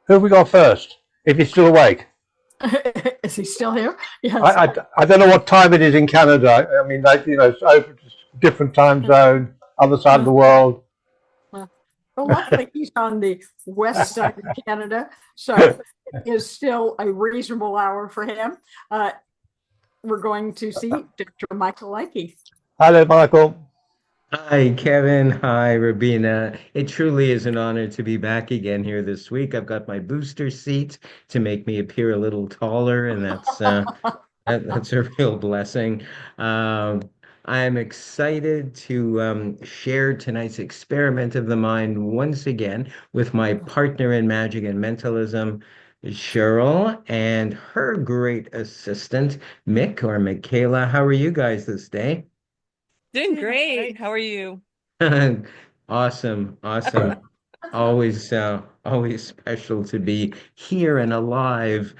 Who have we got first? If he's still awake. Is he still here? I, Yes. I don't know what time it is in Canada. I mean, like, it's open, different time zone, other side of Uh, the world. uh, well, luckily he's on the west side of Canada, so it is still a reasonable hour for him. Uh, we're going to see Dr. Michael Leakey. Hello, Michael. Hi, Kevin. Hi, Rabina. It truly is an honor to be back again here this week. I've got my booster seat to make me appear a little taller, and that's a real blessing. Um, I'm excited to share tonight's experiment of the mind once again with my partner in magic and mentalism, Cheryl, and her great assistant, Mick or Michaela. How are you guys this day? Doing great. How are you? Awesome, awesome. Always special to be here and alive.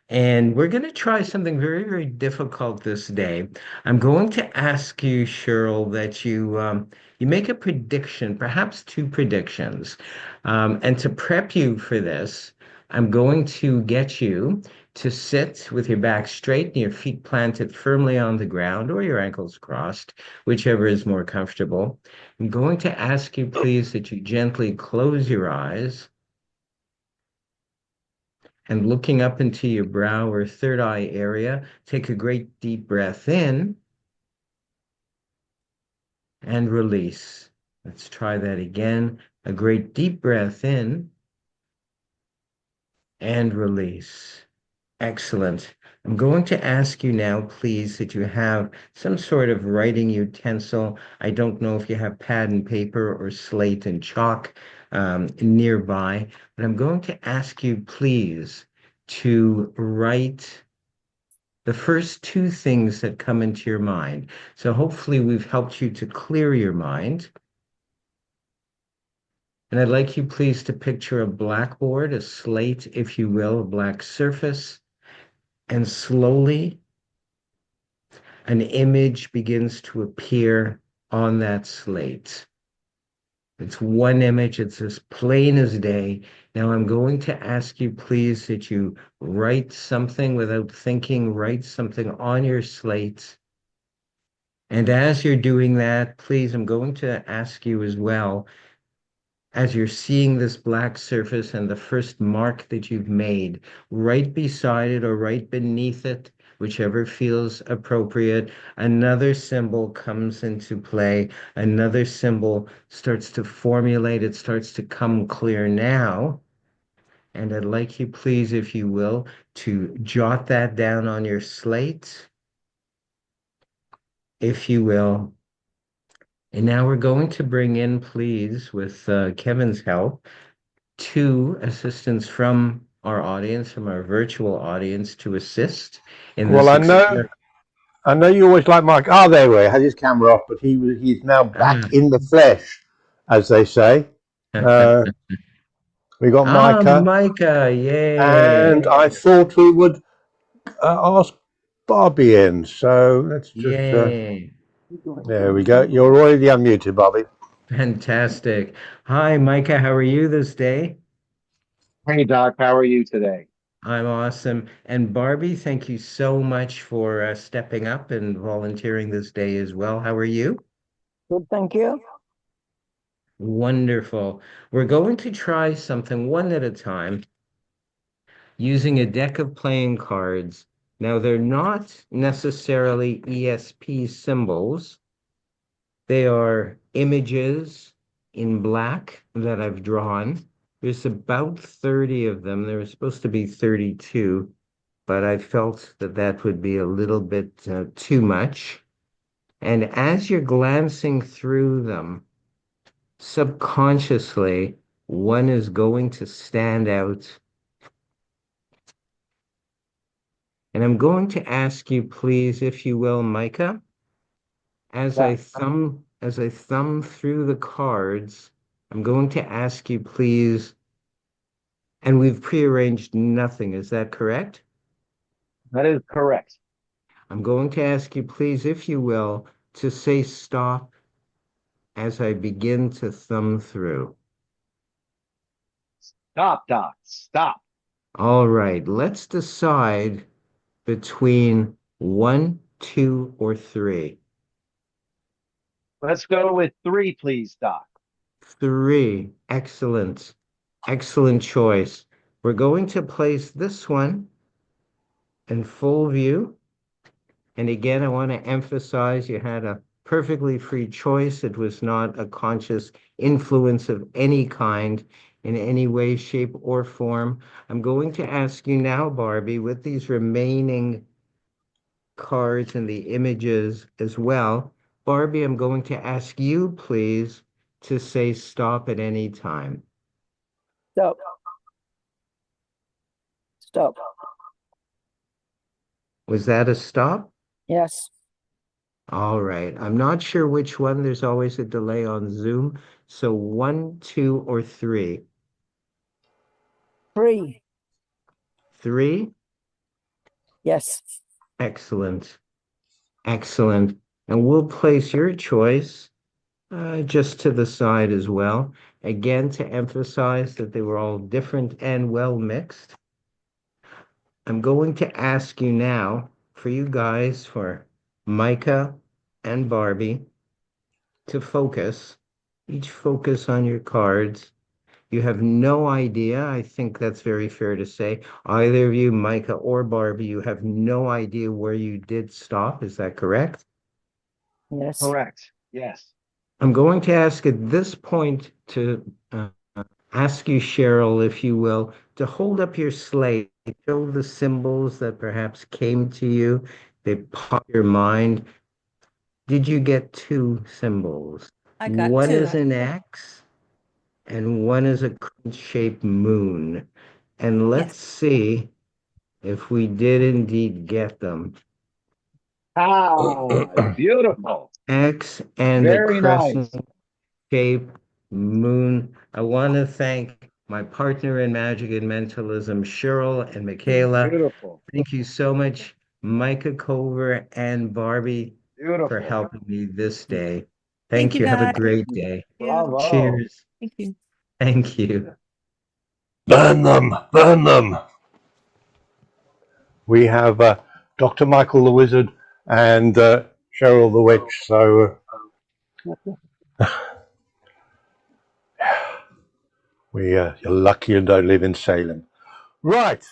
And we're going to try something very, very difficult this day. I'm going to ask you, Cheryl, that you make a prediction, perhaps two predictions. And to prep you for this, I'm going to get you to sit with your back straight and your feet planted firmly on the ground or your ankles crossed, whichever is more comfortable. I'm going to ask you, please, that you gently close your eyes and looking up into your brow or third eye area, take a great deep breath in and release. Let's try that again. A great deep breath in and release. Excellent. I'm going to ask you now, please, that you have some sort of writing utensil. I don't know if you have pad and paper or slate and chalk nearby, but I'm going to ask you, please, to write the first two things that come into your mind. So hopefully we've helped you to clear your mind. And I'd like you, please, to picture a blackboard, a slate, if you will, a black surface, and slowly an image begins to appear on that slate. It's one image, it's as plain as day. Now I'm going to ask you, please, that you write something without thinking, write something on your slate. And as you're doing that, please, I'm going to ask you as well, as you're seeing this black surface and the first mark that you've made, right beside it or right beneath it, whichever feels appropriate, another symbol comes into play. Another symbol starts to formulate. It starts to come clear now. And I'd like you, please, if you will, to jot that down on your slate, if you will. And now we're going to bring in, please, with Kevin's help, two assistants from our audience, from our virtual audience, to assist in Well, this experiment. I know you always like Mike. Oh, there we go. He had his camera off, but he's now back Ah, in the flesh, as they say. Uh, we got Micah, Micah, and yay, I thought we would ask Barbie in. So let's just yay, there we go. You're already unmuted, Barbie. fantastic. Hi, Micah, how are you this day? Hey Doc, how are you today? I'm awesome. And Barbie, thank you so much for stepping up and volunteering this day as well. How are you? Good, thank you. Wonderful. We're going to try something one at a time using a deck of playing cards. Now, they're not necessarily ESP symbols. They are images in black that I've drawn. There's about 30 of them. There was supposed to be 32, but I felt that that would be a little bit too much. And as you're glancing through them, subconsciously, one is going to stand out. And I'm going to ask you, please, if you will, Micah, Yeah. as I thumb through the cards, I'm going to ask you, please, and we've prearranged nothing, is that correct? That is correct. I'm going to ask you, please, if you will, to say stop as I begin to thumb through. Stop, Doc. Stop. All right, let's decide between 1, 2, or 3. Let's go with 3, please, Doc. 3, excellent. Excellent choice. We're going to place this one in full view. And again, I want to emphasize you had a perfectly free choice. It was not a conscious influence of any kind in any way, shape, or form. I'm going to ask you now, Barbie, with these remaining cards and the images as well. Barbie, I'm going to ask you, please, to say stop at any time. Stop. Stop. Was that a stop? Yes. All right. I'm not sure which one. There's always a delay on Zoom. So 1, 2, or 3. 3. 3. Yes. Excellent. Excellent. And we'll place your choice just to the side as well. Again, to emphasize that they were all different and well mixed. I'm going to ask you now for you guys, for Micah and Barbie, to focus. Each focus on your cards. You have no idea. I think that's very fair to say. Either of you, Micah or Barbie, you have no idea where you did stop. Is that correct? Yes. Correct. Yes. I'm going to ask at this point to ask you, Cheryl, if you will, to hold up your slate, show the symbols that perhaps came to you, they pop your mind. Did you get 2 symbols? I got One 2. is an X and one is a shaped moon. And let's Yes. see if we did indeed get them. Ah, beautiful. X and a Very nice. crescent shape moon. I want to thank my partner in Magic and Mentalism, Cheryl and Michaela. Beautiful. Thank you so much, Micah Cover and Barbie, for Beautiful. helping me this day. Thank Thank you, you. Have a guys. great day. Bravo. Cheers. Thank you. Thank you. Burn them, burn them. We have Dr. Michael the Wizard and Cheryl the Witch. So you're lucky you don't live in Salem. Right.